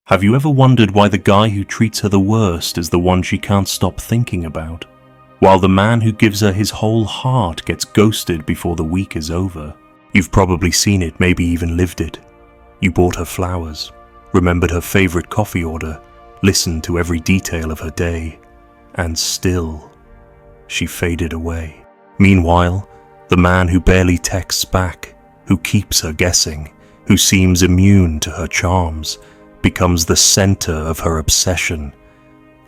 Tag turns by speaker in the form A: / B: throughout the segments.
A: Have you ever wondered why the guy who treats her the worst is the one she can't stop thinking about, while the man who gives her his whole heart gets ghosted before the week is over? You've probably seen it, maybe even lived it. You bought her flowers, remembered her favorite coffee order, listened to every detail of her day, and still, she faded away. Meanwhile, the man who barely texts back, who keeps her guessing, who seems immune to her charms, becomes the center of her obsession.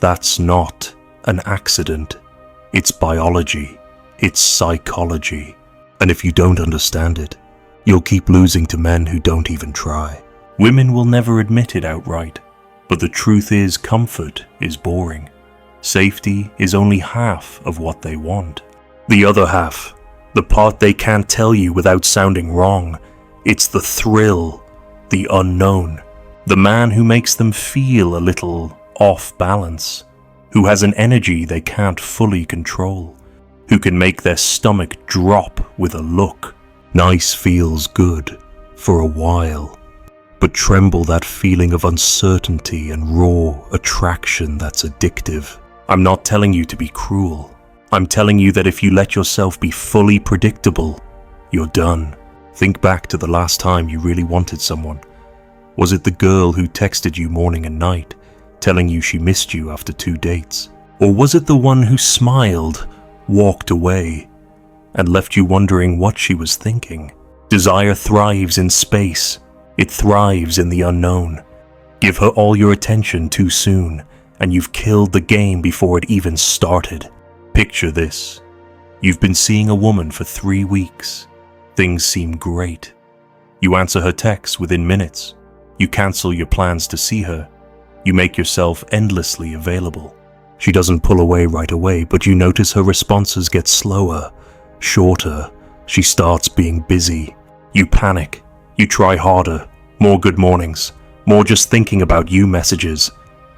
A: That's not an accident. It's biology. It's psychology. And if you don't understand it, you'll keep losing to men who don't even try. Women will never admit it outright, but the truth is comfort is boring. Safety is only half of what they want. The other half, the part they can't tell you without sounding wrong, it's the thrill, the unknown. The man who makes them feel a little off balance, who has an energy they can't fully control, who can make their stomach drop with a look. Nice feels good for a while, but Tremble, that feeling of uncertainty and raw attraction that's addictive. I'm not telling you to be cruel. I'm telling you that if you let yourself be fully predictable, you're done. Think back to the last time you really wanted someone. Was it the girl who texted you morning and night, telling you she missed you after 2 dates? Or was it the one who smiled, walked away, and left you wondering what she was thinking? Desire thrives in space. It thrives in the unknown. Give her all your attention too soon, and you've killed the game before it even started. Picture this. You've been seeing a woman for 3 weeks. Things seem great. You answer her texts within minutes. You cancel your plans to see her. You make yourself endlessly available. She doesn't pull away right away, but you notice her responses get slower, shorter. She starts being busy. You panic. You try harder. More good mornings. More just thinking about you messages.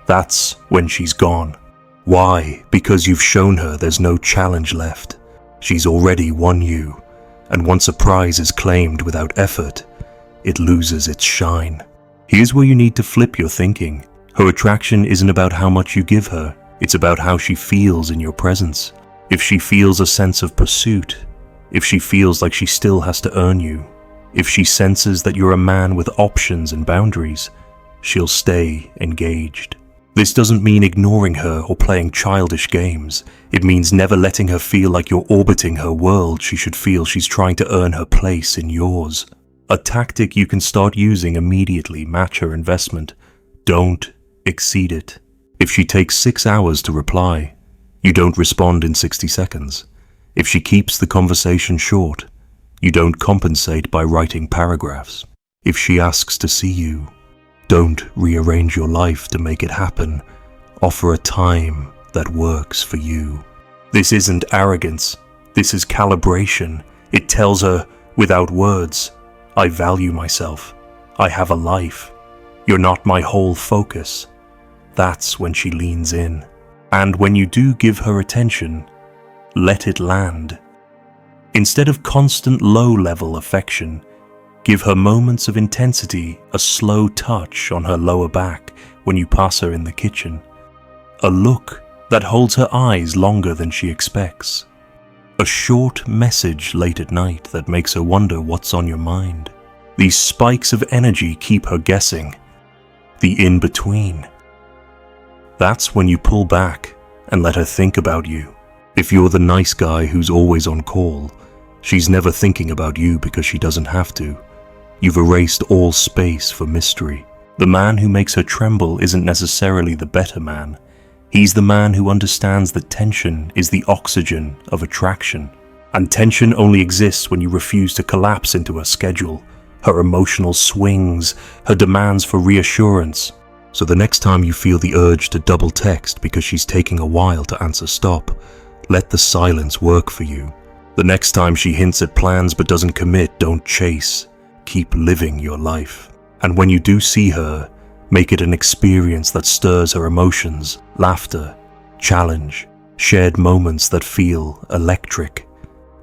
A: That's when she's gone. Why? Because you've shown her there's no challenge left. She's already won you. And once a prize is claimed without effort, it loses its shine. Here's where you need to flip your thinking. Her attraction isn't about how much you give her. It's about how she feels in your presence. If she feels a sense of pursuit, if she feels like she still has to earn you, if she senses that you're a man with options and boundaries, she'll stay engaged. This doesn't mean ignoring her or playing childish games. It means never letting her feel like you're orbiting her world. She should feel she's trying to earn her place in yours. A tactic you can start using immediately. Match her investment. Don't exceed it. If she takes 6 hours to reply, you don't respond in 60 seconds. If she keeps the conversation short, you don't compensate by writing paragraphs. If she asks to see you, don't rearrange your life to make it happen. Offer a time that works for you. This isn't arrogance. This is calibration. It tells her, without words, I value myself. I have a life. You're not my whole focus. That's when she leans in. And when you do give her attention, let it land. Instead of constant low-level affection, give her moments of intensity, a slow touch on her lower back when you pass her in the kitchen, a look that holds her eyes longer than she expects, a short message late at night that makes her wonder what's on your mind. These spikes of energy keep her guessing. The in-between. That's when you pull back and let her think about you. If you're the nice guy who's always on call, she's never thinking about you because she doesn't have to. You've erased all space for mystery. The man who makes her tremble isn't necessarily the better man. He's the man who understands that tension is the oxygen of attraction. And tension only exists when you refuse to collapse into her schedule, her emotional swings, her demands for reassurance. So the next time you feel the urge to double text because she's taking a while to answer stop, let the silence work for you. The next time she hints at plans but doesn't commit, don't chase. Keep living your life. And when you do see her, make it an experience that stirs her emotions, laughter, challenge, shared moments that feel electric.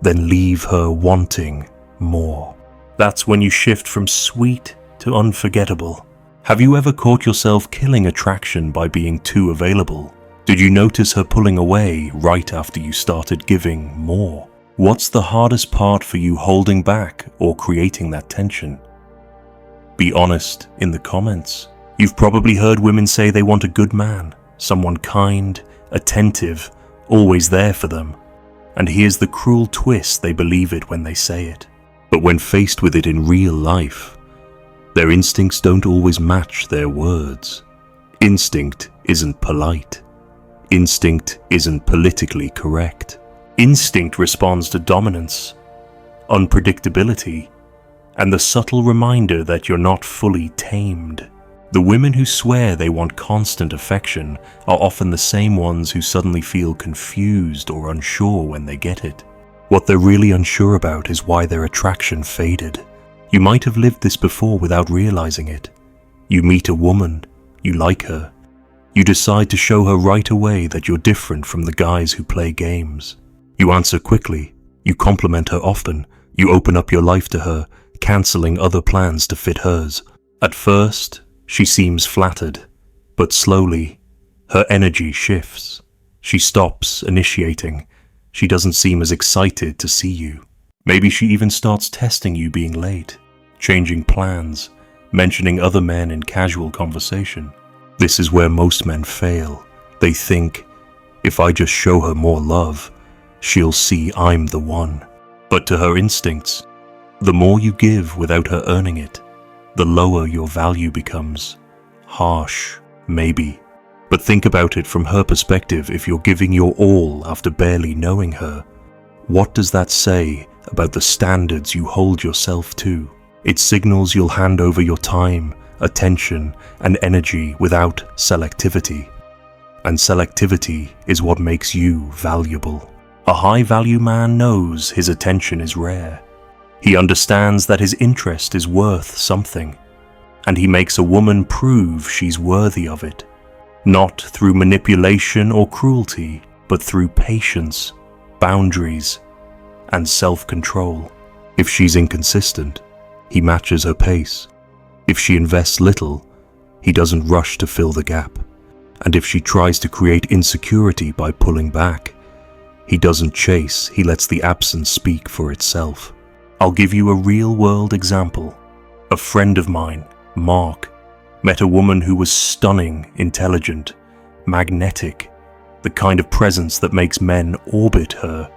A: Then leave her wanting more. That's when you shift from sweet to unforgettable. Have you ever caught yourself killing attraction by being too available? Did you notice her pulling away right after you started giving more? What's the hardest part for you holding back or creating that tension? Be honest in the comments. You've probably heard women say they want a good man, someone kind, attentive, always there for them. And here's the cruel twist: they believe it when they say it. But when faced with it in real life, their instincts don't always match their words. Instinct isn't polite. Instinct isn't politically correct. Instinct responds to dominance, unpredictability, and the subtle reminder that you're not fully tamed. The women who swear they want constant affection are often the same ones who suddenly feel confused or unsure when they get it. What they're really unsure about is why their attraction faded. You might have lived this before without realizing it. You meet a woman, you like her. You decide to show her right away that you're different from the guys who play games. You answer quickly, you compliment her often, you open up your life to her, cancelling other plans to fit hers. At first, she seems flattered, but slowly, her energy shifts. She stops initiating. She doesn't seem as excited to see you. Maybe she even starts testing you being late, changing plans, mentioning other men in casual conversation. This is where most men fail. They think, if I just show her more love, she'll see I'm the one. But to her instincts, the more you give without her earning it, the lower your value becomes. Harsh, maybe. But think about it from her perspective. If you're giving your all after barely knowing her, what does that say about the standards you hold yourself to? It signals you'll hand over your time, attention, and energy without selectivity. And selectivity is what makes you valuable. A high-value man knows his attention is rare. He understands that his interest is worth something, and he makes a woman prove she's worthy of it. Not through manipulation or cruelty, but through patience, boundaries, and self-control. If she's inconsistent, he matches her pace. If she invests little, he doesn't rush to fill the gap. And if she tries to create insecurity by pulling back, he doesn't chase, he lets the absence speak for itself. I'll give you a real-world example. A friend of mine, Mark, met a woman who was stunning, intelligent, magnetic, the kind of presence that makes men orbit her.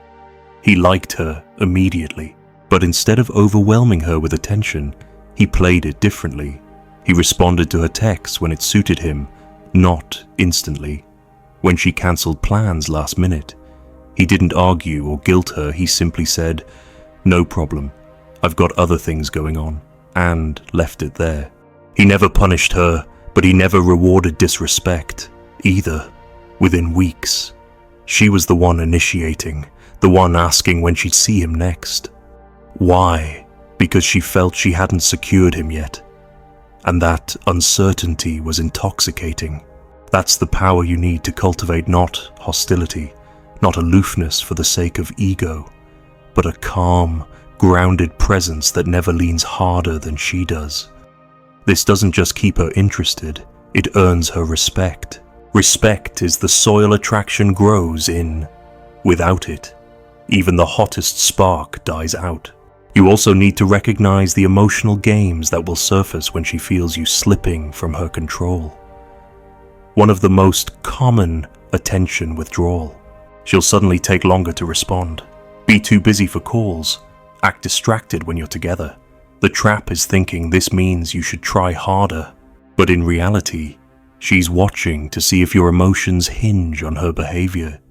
A: He liked her immediately, but instead of overwhelming her with attention, he played it differently. He responded to her texts when it suited him, not instantly. When she cancelled plans last minute, he didn't argue or guilt her, he simply said, "No problem, I've got other things going on," and left it there. He never punished her, but he never rewarded disrespect either. Within weeks, she was the one initiating, the one asking when she'd see him next. Why? Because she felt she hadn't secured him yet. And that uncertainty was intoxicating. That's the power you need to cultivate not hostility, not aloofness for the sake of ego, but a calm, grounded presence that never leans harder than she does. This doesn't just keep her interested, it earns her respect. Respect is the soil attraction grows in. Without it, even the hottest spark dies out. You also need to recognize the emotional games that will surface when she feels you slipping from her control. One of the most common attention withdrawal. She'll suddenly take longer to respond, be too busy for calls, act distracted when you're together. The trap is thinking this means you should try harder, but in reality, she's watching to see if your emotions hinge on her behavior.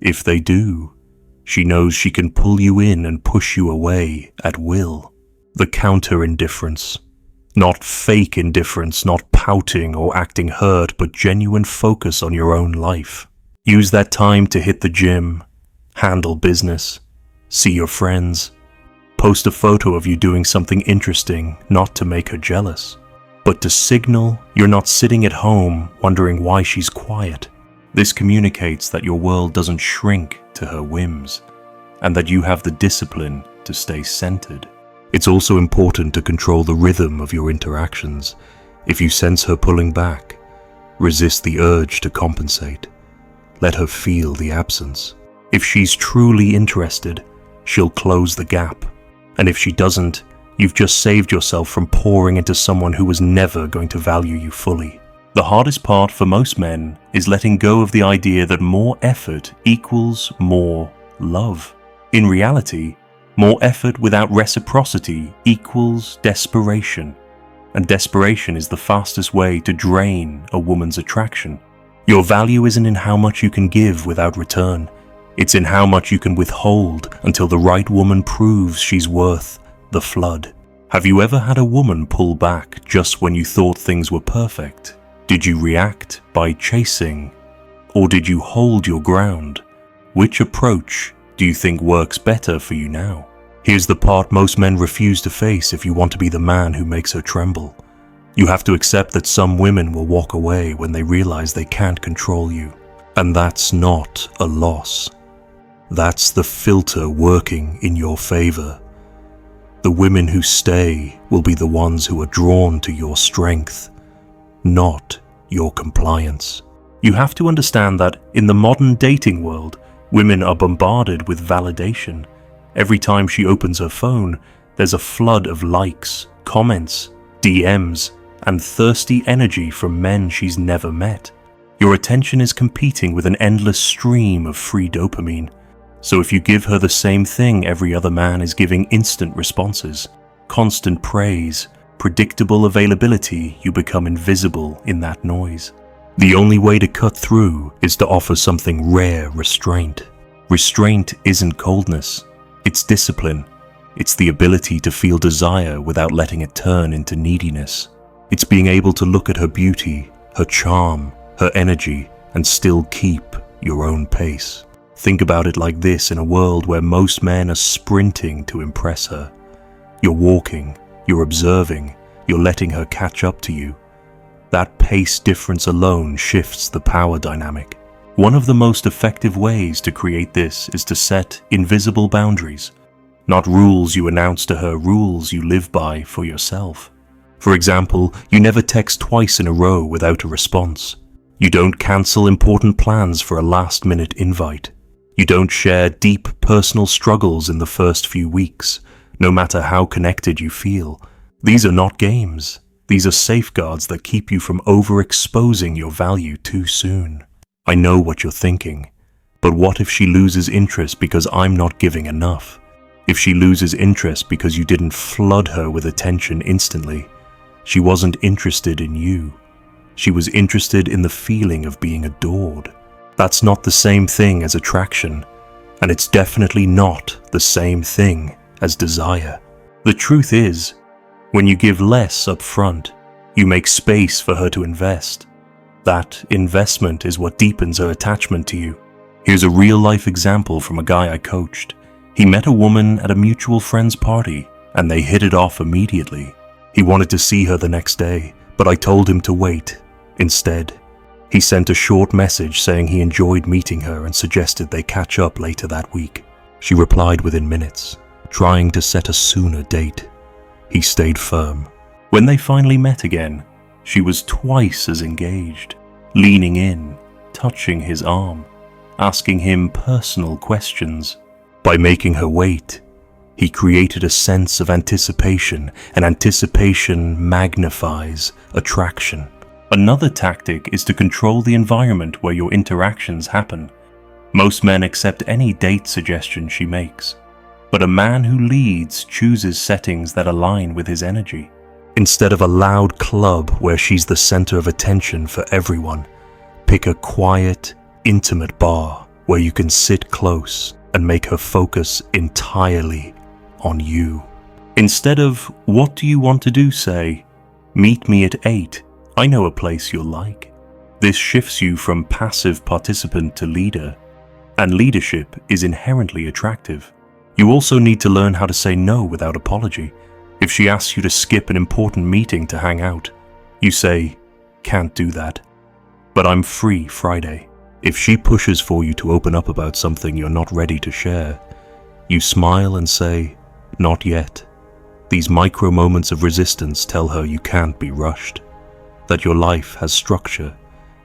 A: If they do, she knows she can pull you in and push you away at will. The counter-indifference. Not fake indifference, not pouting or acting hurt, but genuine focus on your own life. Use that time to hit the gym, handle business, see your friends. Post a photo of you doing something interesting, not to make her jealous, but to signal you're not sitting at home wondering why she's quiet. This communicates that your world doesn't shrink to her whims, and that you have the discipline to stay centered. It's also important to control the rhythm of your interactions. If you sense her pulling back, resist the urge to compensate. Let her feel the absence. If she's truly interested, she'll close the gap. And if she doesn't, you've just saved yourself from pouring into someone who was never going to value you fully. The hardest part for most men is letting go of the idea that more effort equals more love. In reality, more effort without reciprocity equals desperation. And desperation is the fastest way to drain a woman's attraction. Your value isn't in how much you can give without return. It's in how much you can withhold until the right woman proves she's worth the flood. Have you ever had a woman pull back just when you thought things were perfect? Did you react by chasing? Or did you hold your ground? Which approach do you think works better for you now? Here's the part most men refuse to face if you want to be the man who makes her tremble. You have to accept that some women will walk away when they realize they can't control you. And that's not a loss. That's the filter working in your favor. The women who stay will be the ones who are drawn to your strength, not your compliance. You have to understand that in the modern dating world, women are bombarded with validation. Every time she opens her phone, there's a flood of likes, comments, DMs, and thirsty energy from men she's never met. Your attention is competing with an endless stream of free dopamine. So if you give her the same thing every other man is giving, instant responses, constant praise, predictable availability, you become invisible in that noise. The only way to cut through is to offer something rare: restraint. Restraint isn't coldness. It's discipline. It's the ability to feel desire without letting it turn into neediness. It's being able to look at her beauty, her charm, her energy, and still keep your own pace. Think about it like this: in a world where most men are sprinting to impress her, you're walking, you're observing, you're letting her catch up to you. That pace difference alone shifts the power dynamic. One of the most effective ways to create this is to set invisible boundaries. Not rules you announce to her, rules you live by for yourself. For example, you never text twice in a row without a response. You don't cancel important plans for a last-minute invite. You don't share deep personal struggles in the first few weeks, no matter how connected you feel. These are not games. These are safeguards that keep you from overexposing your value too soon. I know what you're thinking, but what if she loses interest because I'm not giving enough? If she loses interest because you didn't flood her with attention instantly? She wasn't interested in you. She was interested in the feeling of being adored. That's not the same thing as attraction, and it's definitely not the same thing as desire. The truth is, when you give less up front, you make space for her to invest. That investment is what deepens her attachment to you. Here's a real-life example from a guy I coached. He met a woman at a mutual friend's party, and they hit it off immediately. He wanted to see her the next day, but I told him to wait. Instead, he sent a short message saying he enjoyed meeting her and suggested they catch up later that week. She replied within minutes, trying to set a sooner date. He stayed firm. When they finally met again, she was twice as engaged, leaning in, touching his arm, asking him personal questions. By making her wait, he created a sense of anticipation, and anticipation magnifies attraction. Another tactic is to control the environment where your interactions happen. Most men accept any date suggestion she makes, but a man who leads chooses settings that align with his energy. Instead of a loud club where she's the center of attention for everyone, pick a quiet, intimate bar where you can sit close and make her focus entirely on you. Instead of, "What do you want to do?" say, "Meet me at 8. I know a place you'll like." This shifts you from passive participant to leader, and leadership is inherently attractive. You also need to learn how to say no without apology. If she asks you to skip an important meeting to hang out, you say, "Can't do that, but I'm free Friday." If she pushes for you to open up about something you're not ready to share, you smile and say, "Not yet." These micro moments of resistance tell her you can't be rushed. that your life has structure,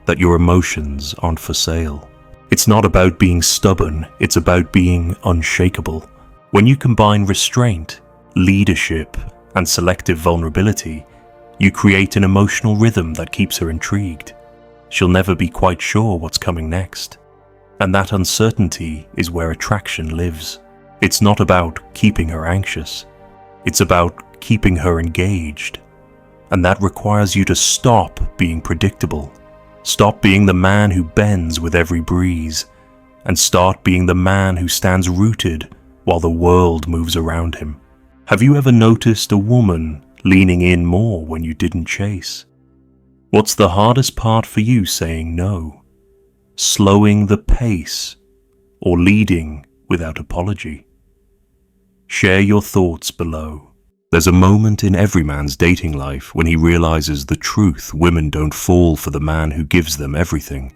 A: that your emotions aren't for sale. It's not about being stubborn, it's about being unshakable. When you combine restraint, leadership, and selective vulnerability, you create an emotional rhythm that keeps her intrigued. She'll never be quite sure what's coming next. And that uncertainty is where attraction lives. It's not about keeping her anxious. It's about keeping her engaged. And that requires you to stop being predictable. Stop being the man who bends with every breeze, and start being the man who stands rooted while the world moves around him. Have you ever noticed a woman leaning in more when you didn't chase? What's the hardest part for you saying no? Slowing the pace, or leading without apology? Share your thoughts below. There's a moment in every man's dating life when he realizes the truth. Women don't fall for the man who gives them everything.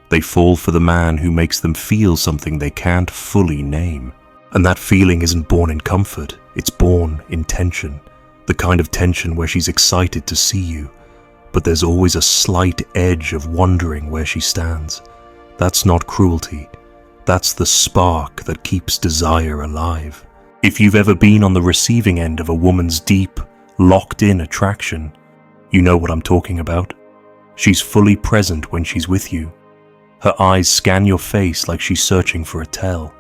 A: They fall for the man who makes them feel something they can't fully name. And that feeling isn't born in comfort, it's born in tension. The kind of tension where she's excited to see you, but there's always a slight edge of wondering where she stands. That's not cruelty. That's the spark that keeps desire alive. If you've ever been on the receiving end of a woman's deep, locked-in attraction, you know what I'm talking about. She's fully present when she's with you. Her eyes scan your face like she's searching for a tell.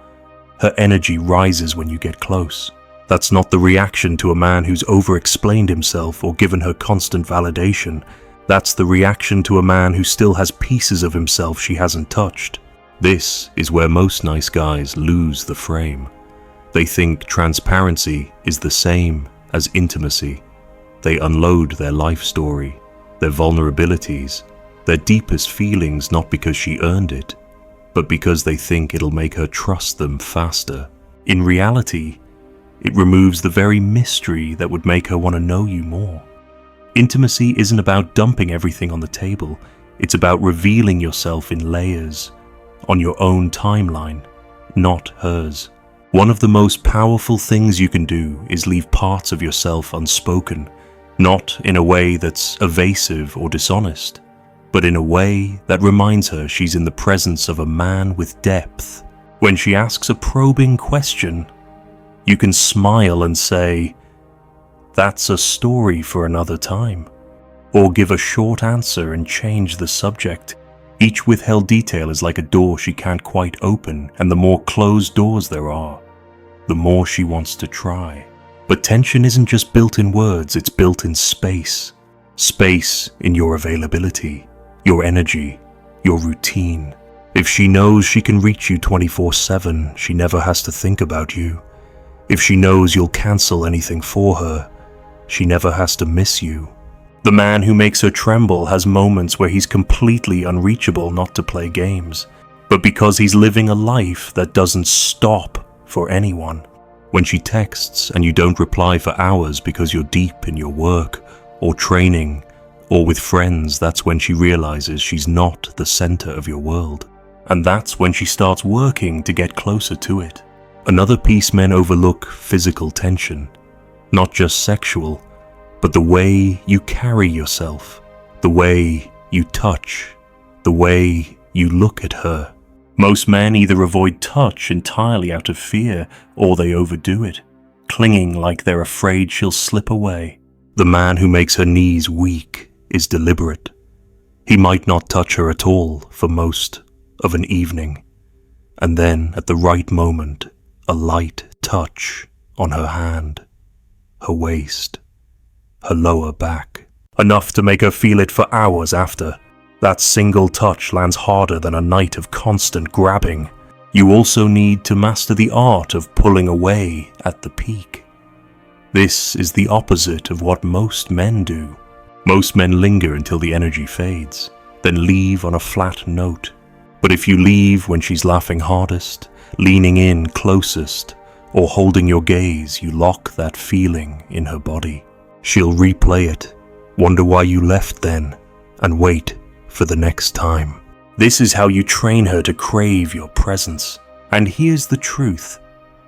A: Her energy rises when you get close. That's not the reaction to a man who's over-explained himself or given her constant validation. That's the reaction to a man who still has pieces of himself she hasn't touched. This is where most nice guys lose the frame. They think transparency is the same as intimacy. They unload their life story, their vulnerabilities, their deepest feelings, not because she earned it, but because they think it'll make her trust them faster. In reality, it removes the very mystery that would make her want to know you more. Intimacy isn't about dumping everything on the table. It's about revealing yourself in layers, on your own timeline, not hers. One of the most powerful things you can do is leave parts of yourself unspoken, not in a way that's evasive or dishonest, but in a way that reminds her she's in the presence of a man with depth. When she asks a probing question, you can smile and say, "That's a story for another time," or give a short answer and change the subject. Each withheld detail is like a door she can't quite open, and the more closed doors there are, the more she wants to try. But tension isn't just built in words, it's built in space. Space in your availability, your energy, your routine. If she knows she can reach you 24/7, she never has to think about you. If she knows you'll cancel anything for her, she never has to miss you. The man who makes her tremble has moments where he's completely unreachable, not to play games, but because he's living a life that doesn't stop for anyone. When she texts and you don't reply for hours because you're deep in your work or training or with friends, that's when she realizes she's not the center of your world. And that's when she starts working to get closer to it. Another piece men overlook: physical tension. Not just sexual, but the way you carry yourself, the way you touch, the way you look at her. Most men either avoid touch entirely out of fear, or they overdo it, clinging like they're afraid she'll slip away. The man who makes her knees weak is deliberate. He might not touch her at all for most of an evening, and then at the right moment, a light touch on her hand, her waist, her lower back, enough to make her feel it for hours after. That single touch lands harder than a night of constant grabbing. You also need to master the art of pulling away at the peak. This is the opposite of what most men do. Most men linger until the energy fades, then leave on a flat note. But if you leave when she's laughing hardest, leaning in closest, or holding your gaze, you lock that feeling in her body. She'll replay it, wonder why you left then, and wait for the next time. This is how you train her to crave your presence. And here's the truth.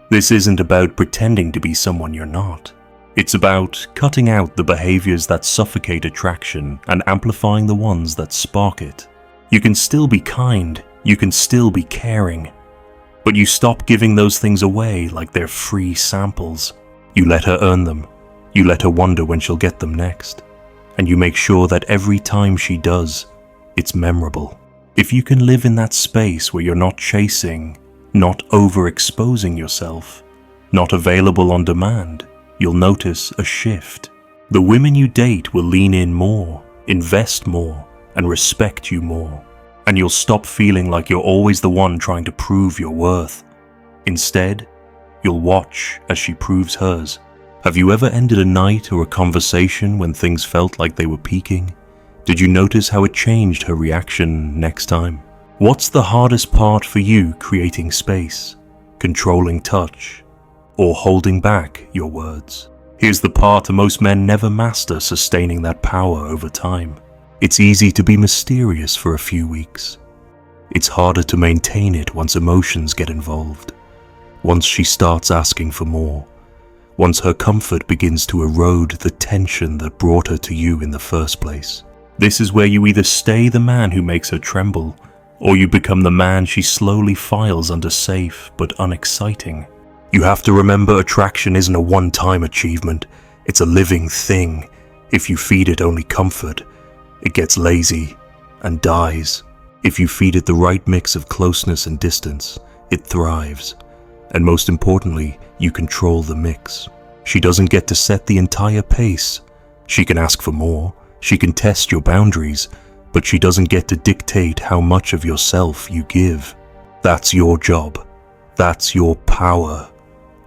A: This isn't about pretending to be someone you're not. It's about cutting out the behaviors that suffocate attraction and amplifying the ones that spark it. You can still be kind, you can still be caring, but you stop giving those things away like they're free samples. You let her earn them, you let her wonder when she'll get them next, and you make sure that every time she does, it's memorable. If you can live in that space where you're not chasing, not overexposing yourself, not available on demand, you'll notice a shift. The women you date will lean in more, invest more, and respect you more. And you'll stop feeling like you're always the one trying to prove your worth. Instead, you'll watch as she proves hers. Have you ever ended a night or a conversation when things felt like they were peaking? Did you notice how it changed her reaction next time? What's the hardest part for you creating space, controlling touch, or holding back your words? Here's the part most men never master: sustaining that power over time. It's easy to be mysterious for a few weeks. It's harder to maintain it once emotions get involved. Once she starts asking for more. Once her comfort begins to erode the tension that brought her to you in the first place. This is where you either stay the man who makes her tremble, or you become the man she slowly files under safe but unexciting. You have to remember, attraction isn't a one-time achievement. It's a living thing. If you feed it only comfort, it gets lazy and dies. If you feed it the right mix of closeness and distance, it thrives. And most importantly, you control the mix. She doesn't get to set the entire pace. She can ask for more, she can test your boundaries, but she doesn't get to dictate how much of yourself you give. That's your job. That's your power.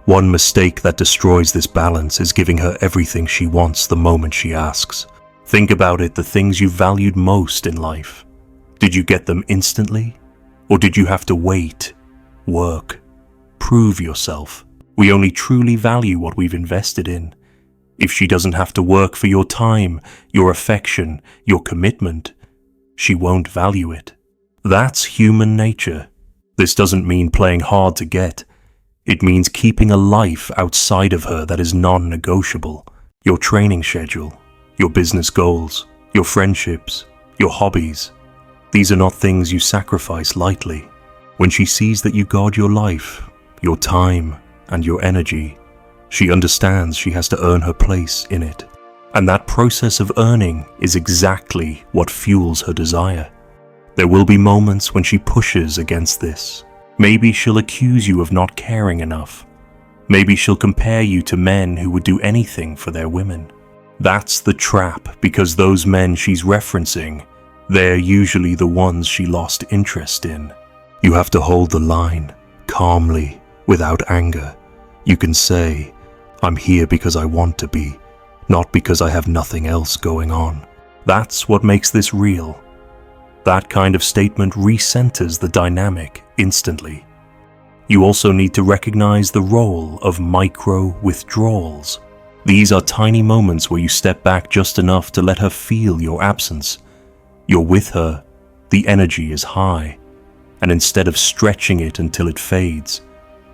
A: One mistake that destroys this balance is giving her everything she wants the moment she asks. Think about it, the things you valued most in life. Did you get them instantly? Or did you have to wait, work, prove yourself? We only truly value what we've invested in. If she doesn't have to work for your time, your affection, your commitment, she won't value it. That's human nature. This doesn't mean playing hard to get. It means keeping a life outside of her that is non-negotiable. Your training schedule, your business goals, your friendships, your hobbies. These are not things you sacrifice lightly. When she sees that you guard your life, your time, and your energy, she understands she has to earn her place in it. And that process of earning is exactly what fuels her desire. There will be moments when she pushes against this. Maybe she'll accuse you of not caring enough. Maybe she'll compare you to men who would do anything for their women. That's the trap, because those men she's referencing, they're usually the ones she lost interest in. You have to hold the line, calmly, without anger. You can say, "I'm here because I want to be, not because I have nothing else going on." That's what makes this real. That kind of statement recenters the dynamic instantly. You also need to recognize the role of micro withdrawals. These are tiny moments where you step back just enough to let her feel your absence. You're with her, the energy is high, and instead of stretching it until it fades,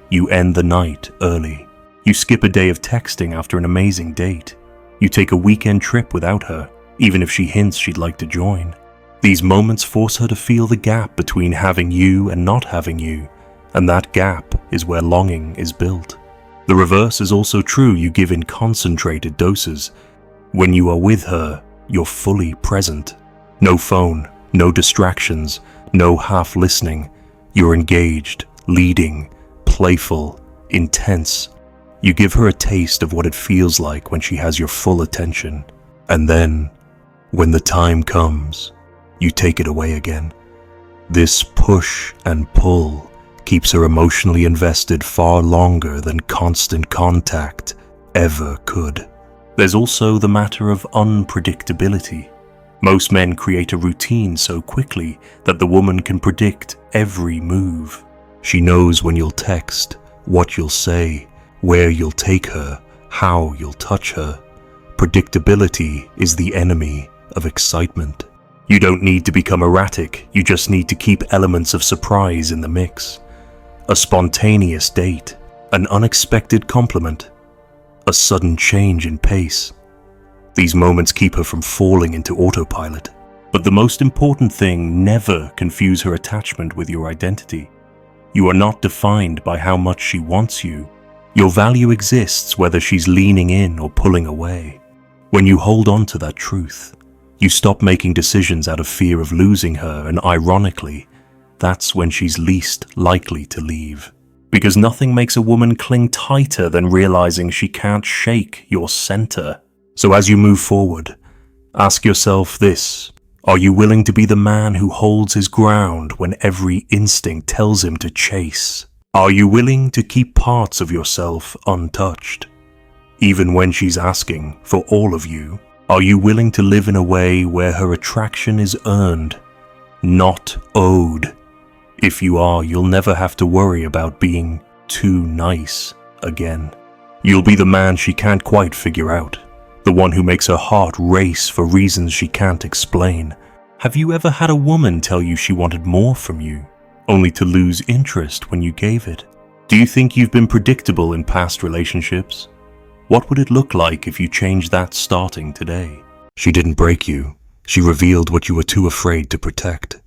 A: you end the night early. You skip a day of texting after an amazing date. You take a weekend trip without her, even if she hints she'd like to join. These moments force her to feel the gap between having you and not having you, and that gap is where longing is built. The reverse is also true. You give in concentrated doses. When you are with her, you're fully present. No phone, no distractions, no half listening. You're engaged, leading, playful, intense. You give her a taste of what it feels like when she has your full attention. And then, when the time comes, you take it away again. This push and pull keeps her emotionally invested far longer than constant contact ever could. There's also the matter of unpredictability. Most men create a routine so quickly that the woman can predict every move. She knows when you'll text, what you'll say, where you'll take her, how you'll touch her. Predictability is the enemy of excitement. You don't need to become erratic, you just need to keep elements of surprise in the mix. A spontaneous date, an unexpected compliment, a sudden change in pace. These moments keep her from falling into autopilot. But the most important thing, never confuse her attachment with your identity. You are not defined by how much she wants you. Your value exists whether she's leaning in or pulling away. When you hold on to that truth, you stop making decisions out of fear of losing her, and ironically, that's when she's least likely to leave. Because nothing makes a woman cling tighter than realizing she can't shake your center. So as you move forward, ask yourself this: are you willing to be the man who holds his ground when every instinct tells him to chase? Are you willing to keep parts of yourself untouched? Even when she's asking for all of you, are you willing to live in a way where her attraction is earned, not owed? If you are, you'll never have to worry about being too nice again. You'll be the man she can't quite figure out, the one who makes her heart race for reasons she can't explain. Have you ever had a woman tell you she wanted more from you, only to lose interest when you gave it? Do you think you've been predictable in past relationships? What would it look like if you changed that starting today? She didn't break you. She revealed what you were too afraid to protect.